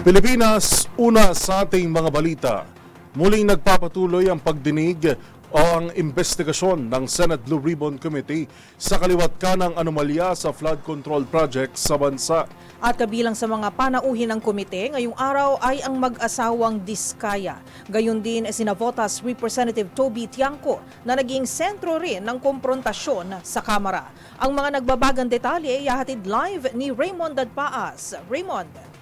Pilipinas, una sa ating mga balita. Muling nagpapatuloy ang pagdinig o ang investigasyon ng Senate Blue Ribbon Committee sa kaliwat kanang anomalya sa flood control project sa bansa. At kabilang sa mga panauhin ng komite ngayong araw ay ang mag-asawang Diskaya. Gayon din sina Votas Representative Toby Tiangco na naging sentro rin ng komprontasyon sa Kamara. Ang mga nagbabagang detalye ay ihahatid live ni Raymond Dadpaas. Raymond.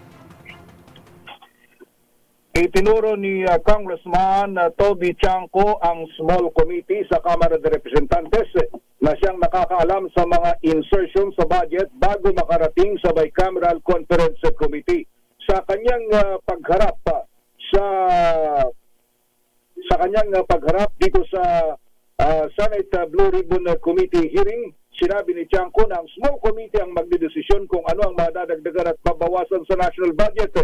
Itinuro ni Congressman Toby Tiangco ang small committee sa Kamara de Representantes na siyang nakakaalam sa mga insertion sa budget bago makarating sa Bicameral Conference Committee. Sa kanyang pagharap dito sa Senate Blue Ribbon Committee hearing, sinabi ni Tiangco na ang small committee ang magdedesisyon kung ano ang madadagdagan at mabawasan sa national budget.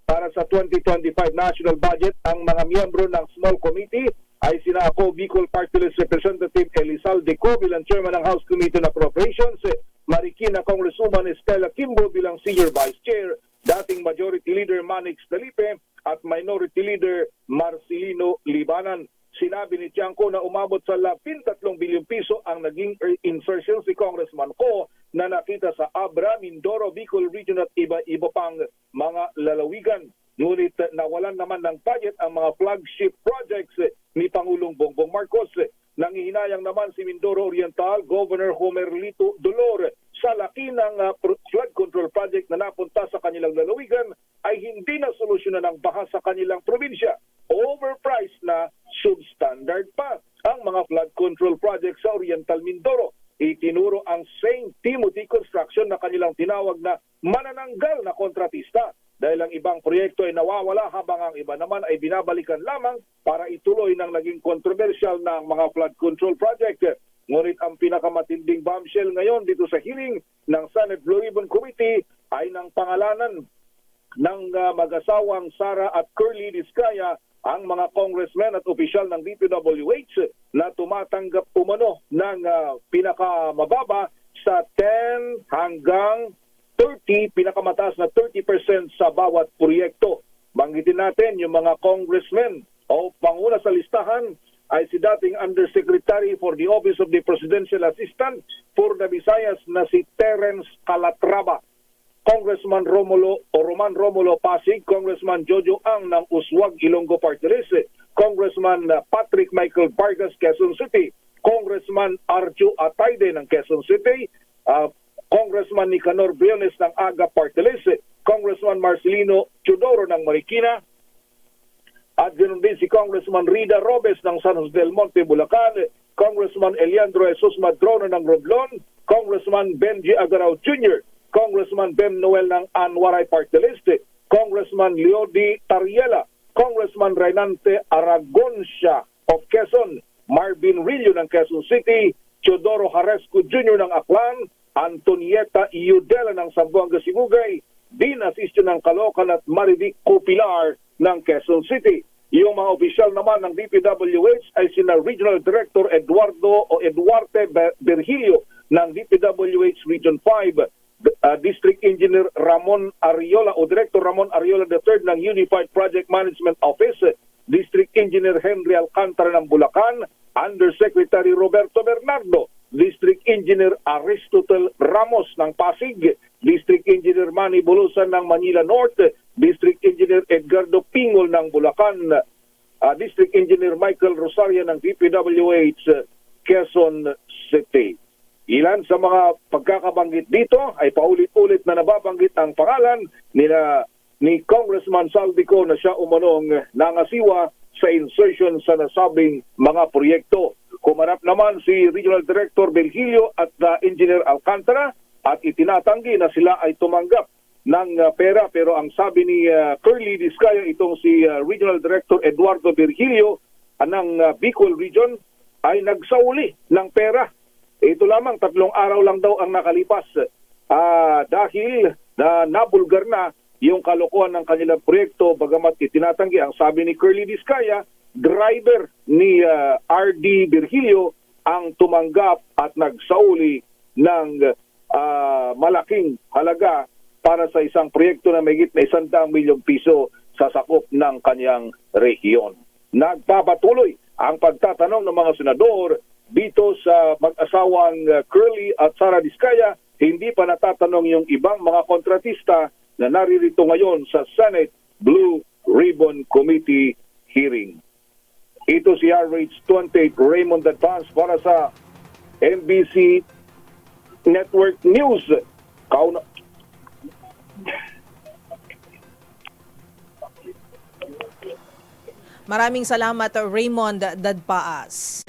Para sa 2025 national budget, ang mga miyembro ng small committee ay sina ako, Bicol Party List Representative Elizalde Co bilang Chairman ng House Committee on Appropriations, Marikina Congresswoman Estela Kimbo bilang Senior Vice Chair, dating Majority Leader Manix Felipe at Minority Leader Marcelino Libanan. Sinabi ni Tiangco na umabot sa 13 bilyong piso ang naging insertion si Congressman Co na nakita sa Abra, Mindoro, Bicol Region at iba-iba pang mga lalawigan. Ngunit nawalan naman ng budget ang mga flagship projects ni Pangulong Bongbong Marcos. Nangihinayang naman si Mindoro Oriental, Governor Homer Lito Dolor sa laki ng flood control project na napunta sa kanilang lalawigan ay hindi na solusyonan ng baha sa kanilang probinsya. Overpriced na, substandard pa ang mga flood control project sa Oriental Mindoro. Itinuro ang St. Timothy Construction na kanilang tinawag na manananggal na kontratista dahil ang ibang proyekto ay nawawala habang ang iba naman ay binabalikan lamang para ituloy ng naging kontrobersyal na mga flood control project. Ngunit ang pinakamatinding bombshell ngayon dito sa hearing ng Senate Blue Ribbon Committee ay ng pangalanan ng mag-asawang Sara at Curly Diskaya, ang mga congressmen at opisyal ng DPWH na tumatanggap umano ng pinakamababa sa 10 hanggang 30, pinakamataas na 30% sa bawat proyekto. Banggitin natin yung mga congressmen o panguna sa listahan ay si dating Undersecretary for the Office of the Presidential Assistant for the Visayas na si Terence Calatrava, Congressman Roman Romulo Pasig, Congressman Jojo Ang ng Uswag Ilonggo Party List, Congressman Patrick Michael Vargas, Quezon City, Congressman Arjo Atayde ng Quezon City, Congressman Nicanor Briones ng Aga Party List, Congressman Marcelino Teodoro ng Marikina, at ganoon din si Congressman Rida Robes ng San Jose del Monte, Bulacan, Congressman Eliandro Jesus Madrono ng Romblon, Congressman Benji Agarao Jr., Congressman Bem Noel ng Anwaray Party List, Congressman Leody Tariela, Congressman Reynante Aragoncia of Quezon, Marvin Rillo ng Quezon City, Teodoro Haresco Jr. ng Aklan, Antonieta Iudela ng Zamboanga Sibugay, Dina Sisto ng Caloocan at Marivic Copilar ng Quezon City. Yung mga opisyal naman ng DPWH ay sina Regional Director Eduarte Virgilio ng DPWH Region 5, District Engineer Ramon Ariola o Director Ramon Ariola III ng Unified Project Management Office, District Engineer Henry Alcantara ng Bulacan, Undersecretary Roberto Bernardo, District Engineer Aristotle Ramos ng Pasig, District Engineer Manny Bulusan ng Manila North, District Engineer Edgardo Pingol ng Bulacan, District Engineer Michael Rosaria ng DPWH Quezon City. Ilan sa mga pagkakabanggit dito ay paulit-ulit na nababanggit ang pangalan ni Congressman Saldico na siya umanong nangasiwa sa insertion sa nasabing mga proyekto. Kumarap naman si Regional Director Virgilio at Engineer Alcantara at itinatanggi na sila ay tumanggap ng pera, pero ang sabi ni Curly Diskaya, itong si Regional Director Eduardo Virgilio ng Bicol Region, ay nagsauli ng pera. Ito lamang 3 araw lang daw ang nakalipas dahil nabulgar na yung kalokohan ng kanilang proyekto, bagamat itinatanggi. Ang sabi ni Curly Diskaya, driver ni RD Virgilio ang tumanggap at nagsauli ng malaking halaga para sa isang proyekto na mahigit na 100 milyong piso sa sakop ng kanyang rehiyon. Nagpapatuloy ang pagtatanong ng mga senador dito sa mag-asawang Curly at Sara Diskaya. Hindi pa natatanong yung ibang mga kontratista na naririto ngayon sa Senate Blue Ribbon Committee hearing. Ito si RH28 Raymond Advance para sa MBC Network News. Maraming salamat Raymond Dadpaas.